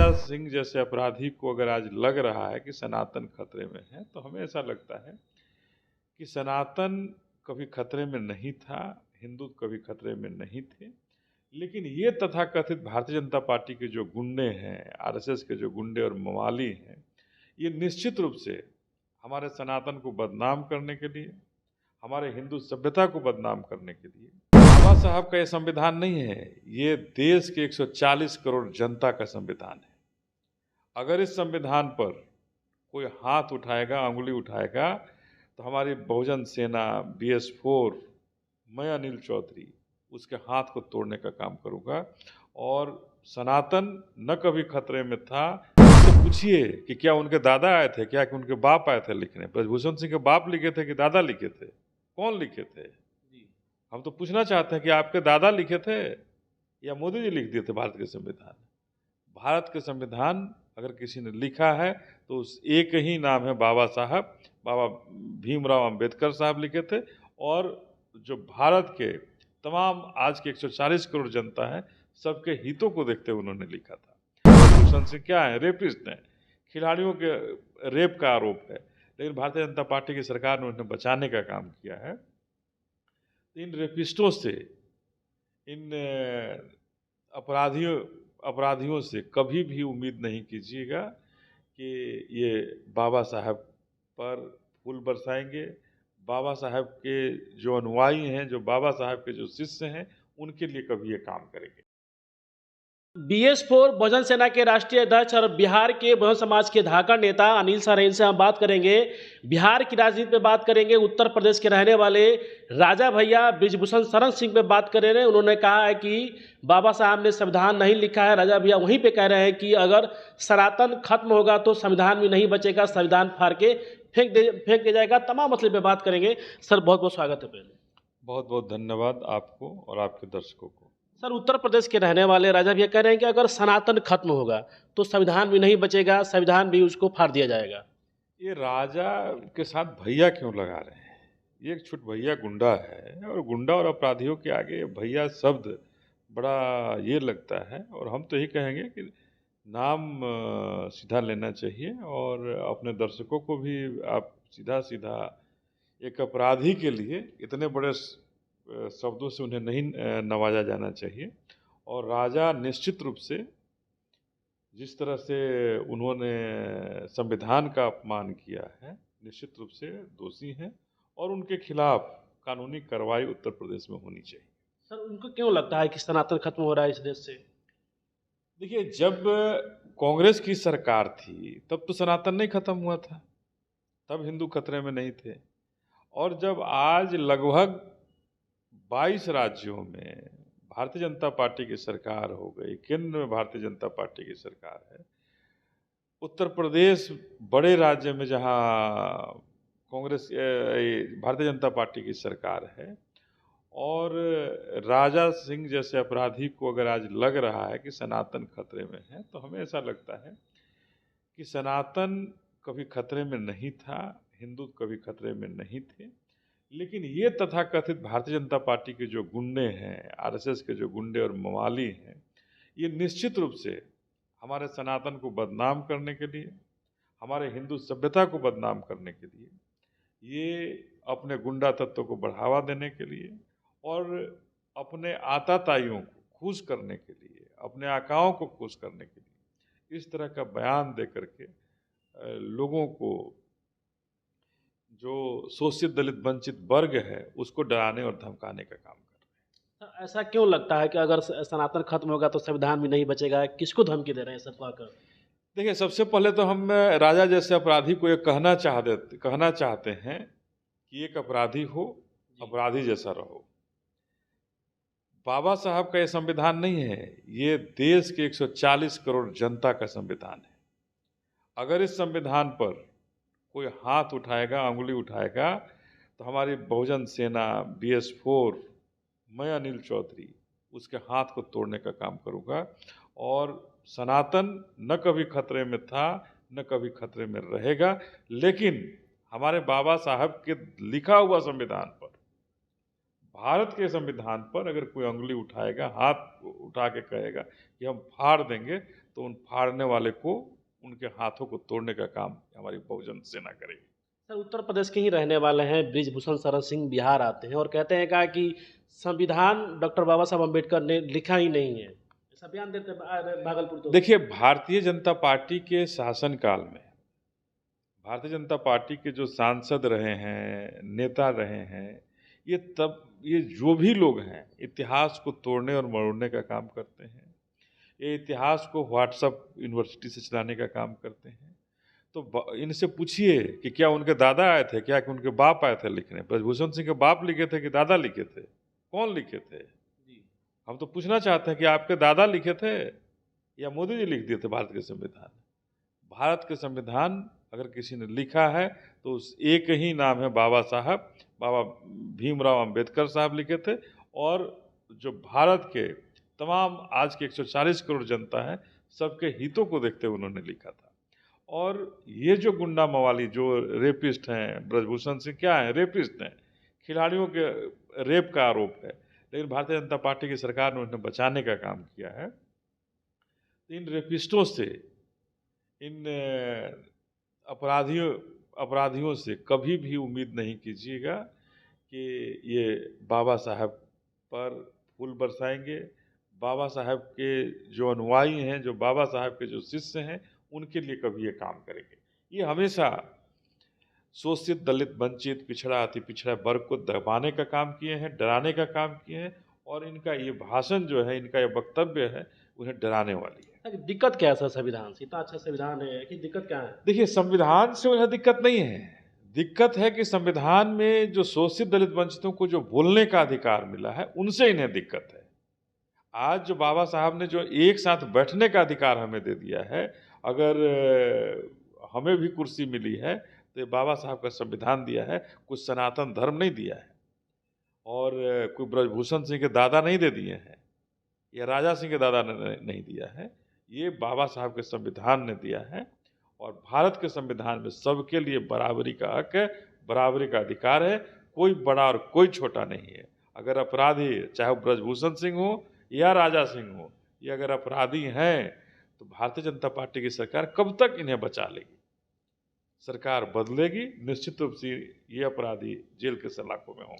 राजा सिंह जैसे अपराधी को अगर आज लग रहा है कि सनातन खतरे में है, तो हमें ऐसा लगता है कि सनातन कभी खतरे में नहीं था, हिंदू कभी खतरे में नहीं थे। लेकिन ये तथाकथित भारतीय जनता पार्टी के जो गुंडे हैं, आरएसएस के जो गुंडे और मवाली हैं, ये निश्चित रूप से हमारे सनातन को बदनाम करने के लिए, हमारे हिंदू सभ्यता को बदनाम करने के लिए, बाबा साहब का ये संविधान नहीं है, ये देश के 140 करोड़ जनता का संविधान है। अगर इस संविधान पर कोई हाथ उठाएगा, अंगुली उठाएगा, तो हमारी बहुजन सेना, BS4, मैं अनिल चौधरी उसके हाथ को तोड़ने का काम करूँगा। और सनातन न कभी खतरे में था। उससे पूछिए कि क्या उनके दादा आए थे, क्या कि उनके बाप आए थे लिखने? ब्रजभूषण सिंह के बाप लिखे थे कि दादा लिखे थे? कौन लिखे थे? हम तो पूछना चाहते हैं कि आपके दादा लिखे थे या मोदी जी लिख दिए थे भारत के संविधान? भारत के संविधान अगर किसी ने लिखा है तो उस एक ही नाम है बाबा साहब, बाबा भीमराव अंबेडकर साहब लिखे थे। और जो भारत के तमाम आज के 140 करोड़ जनता है, सबके हितों को देखते हुए उन्होंने लिखा था। ब्रजभूषण सिंह क्या है? रेपिस्ट हैं, खिलाड़ियों के रेप का आरोप है, लेकिन भारतीय जनता पार्टी की सरकार ने उन्हें बचाने का काम किया है। इन रेपिस्टों से, इन अपराधियों से कभी भी उम्मीद नहीं कीजिएगा कि ये बाबा साहब पर फूल बरसाएंगे। बाबा साहब के जो अनुयायी हैं, जो बाबा साहब के जो शिष्य हैं, उनके लिए कभी ये काम करेंगे। BS4 बहुजन सेना के राष्ट्रीय अध्यक्ष और बिहार के बहुजन समाज के धाकड़ नेता अनिल सरेन से हम बात करेंगे। बिहार की राजनीति पे बात करेंगे। उत्तर प्रदेश के रहने वाले राजा भैया ब्रजभूषण शरण सिंह पे बात कर रहे हैं। उन्होंने कहा है कि बाबा साहब ने संविधान नहीं लिखा है। राजा भैया वहीं पे कह रहे हैं कि अगर सनातन खत्म होगा तो संविधान भी नहीं बचेगा, संविधान फाड़ के फेंक दिया जाएगा। तमाम मसले पे बात करेंगे। सर बहुत बहुत स्वागत है। पहले बहुत बहुत धन्यवाद आपको और आपके दर्शकों को। सर, उत्तर प्रदेश के रहने वाले राजा भैया कह रहे हैं कि अगर सनातन खत्म होगा तो संविधान भी नहीं बचेगा, संविधान भी उसको फाड़ दिया जाएगा। ये राजा के साथ भैया क्यों लगा रहे हैं? ये एक छुट भैया गुंडा है, और गुंडा और अपराधियों के आगे भैया शब्द बड़ा ये लगता है। और हम तो यही कहेंगे कि नाम सीधा लेना चाहिए, और अपने दर्शकों को भी आप सीधा सीधा एक अपराधी के लिए इतने बड़े शब्दों से उन्हें नहीं नवाजा जाना चाहिए। और राजा निश्चित रूप से जिस तरह से उन्होंने संविधान का अपमान किया है, निश्चित रूप से दोषी हैं, और उनके खिलाफ कानूनी कार्रवाई उत्तर प्रदेश में होनी चाहिए। सर, उनको क्यों लगता है कि सनातन खत्म हो रहा है इस देश से? देखिए, जब कांग्रेस की सरकार थी तब तो सनातन नहीं खत्म हुआ था, तब हिंदू खतरे में नहीं थे। और जब आज लगभग 22 राज्यों में भारतीय जनता पार्टी की सरकार हो गई, केंद्र में भारतीय जनता पार्टी की सरकार है, उत्तर प्रदेश बड़े राज्य में जहां भारतीय जनता पार्टी की सरकार है, और राजा सिंह जैसे अपराधी को अगर आज लग रहा है कि सनातन खतरे में है, तो हमें ऐसा लगता है कि सनातन कभी खतरे में नहीं था, हिंदू कभी खतरे में नहीं थे। लेकिन ये तथाकथित भारतीय जनता पार्टी के जो गुंडे हैं, आरएसएस के जो गुंडे और मवाली हैं, ये निश्चित रूप से हमारे सनातन को बदनाम करने के लिए, हमारे हिंदू सभ्यता को बदनाम करने के लिए, ये अपने गुंडा तत्व को बढ़ावा देने के लिए, और अपने आताताइयों को खुश करने के लिए, अपने आकाओं को खुश करने के लिए इस तरह का बयान दे करके लोगों को, जो शोषित दलित वंचित वर्ग है, उसको डराने और धमकाने का काम कर रहे हैं। ऐसा क्यों लगता है कि अगर सनातन खत्म होगा तो संविधान भी नहीं बचेगा? किसको धमकी दे रहे हैं सब कहकर? देखिए, सबसे पहले तो हम राजा जैसे अपराधी को ये कहना चाहते हैं कि एक अपराधी हो, अपराधी जैसा रहो। बाबा साहब का ये संविधान नहीं है, ये देश के 140 करोड़ जनता का संविधान है। अगर इस संविधान पर कोई हाथ उठाएगा, अंगुली उठाएगा, तो हमारी बहुजन सेना, BS4, मैं अनिल चौधरी उसके हाथ को तोड़ने का काम करूँगा। और सनातन न कभी खतरे में था, न कभी खतरे में रहेगा। लेकिन हमारे बाबा साहब के लिखा हुआ संविधान पर, भारत के संविधान पर अगर कोई अंगुली उठाएगा, हाथ उठा के कहेगा कि हम फाड़ देंगे, तो उन फाड़ने वाले को उनके हाथों को तोड़ने का काम हमारी बहुजन सेना करेगी। सर, उत्तर प्रदेश के ही रहने वाले हैं, बृजभूषण शरण सिंह बिहार आते हैं और कहते हैं कहा कि संविधान डॉक्टर बाबा साहब अम्बेडकर ने लिखा ही नहीं है, ऐसा बयान देते हैं भागलपुर। तो देखिए, भारतीय जनता पार्टी के शासनकाल में भारतीय जनता पार्टी के जो सांसद रहे हैं, नेता रहे हैं, ये जो भी लोग हैं, इतिहास को तोड़ने और मरोड़ने का काम करते हैं। ये इतिहास को व्हाट्सएप यूनिवर्सिटी से चलाने का काम करते हैं। तो इनसे पूछिए कि क्या उनके दादा आए थे, क्या कि उनके बाप आए थे लिखने? ब्रजभूषण सिंह के बाप लिखे थे कि दादा लिखे थे? कौन लिखे थे? हम तो पूछना चाहते हैं कि आपके दादा लिखे थे या मोदी जी लिख दिए थे भारत के संविधान? भारत के संविधान अगर किसी ने लिखा है तो उस एक ही नाम है बाबा साहब, बाबा भीमराव अंबेडकर साहब लिखे थे। और जो भारत के तमाम आज के 140 करोड़ जनता है, सबके हितों को देखते हुए उन्होंने लिखा था। और ये जो गुंडा मवाली जो रेपिस्ट हैं, ब्रजभूषण सिंह क्या है? रेपिस्ट हैं, खिलाड़ियों के रेप का आरोप है, लेकिन भारतीय जनता पार्टी की सरकार ने उन्हें बचाने का काम किया है। इन रेपिस्टों से, इन अपराधियों से कभी भी उम्मीद नहीं कीजिएगा कि ये बाबा साहब पर फूल बरसाएंगे। बाबा साहब के जो अनुयायी हैं, जो बाबा साहब के जो शिष्य हैं, उनके लिए कभी ये काम करेंगे। ये हमेशा शोषित, दलित, वंचित, पिछड़ा, अति पिछड़ा वर्ग को दबाने का काम किए हैं, डराने का काम किए हैं। और इनका ये भाषण जो है, इनका ये वक्तव्य है, उन्हें डराने वाली है। दिक्कत क्या है सर संविधान से? इतना अच्छा संविधान है कि दिक्कत क्या है? देखिए, संविधान से उन्हें दिक्कत नहीं है। दिक्कत है कि संविधान में जो शोषित, दलित, वंचितों को जो बोलने का अधिकार मिला है, उनसे इन्हें दिक्कत है। आज जो बाबा साहब ने जो एक साथ बैठने का अधिकार हमें दे दिया है, अगर हमें भी कुर्सी मिली है तो ये बाबा साहब का संविधान दिया है, कुछ सनातन धर्म नहीं दिया है। और कोई ब्रजभूषण सिंह के दादा नहीं दे दिए हैं, या राजा सिंह के दादा ने नहीं दिया है। ये बाबा साहब के संविधान ने दिया है। और भारत के संविधान में सबके लिए बराबरी का हक है, बराबरी का अधिकार है। कोई बड़ा और कोई छोटा नहीं है। अगर अपराधी, चाहे वो ब्रजभूषण सिंह हो या राजा सिंह हो, ये अगर अपराधी हैं तो भारतीय जनता पार्टी की सरकार कब तक इन्हें बचा लेगी? सरकार बदलेगी, निश्चित रूप से ये अपराधी जेल के सलाखों में होंगे।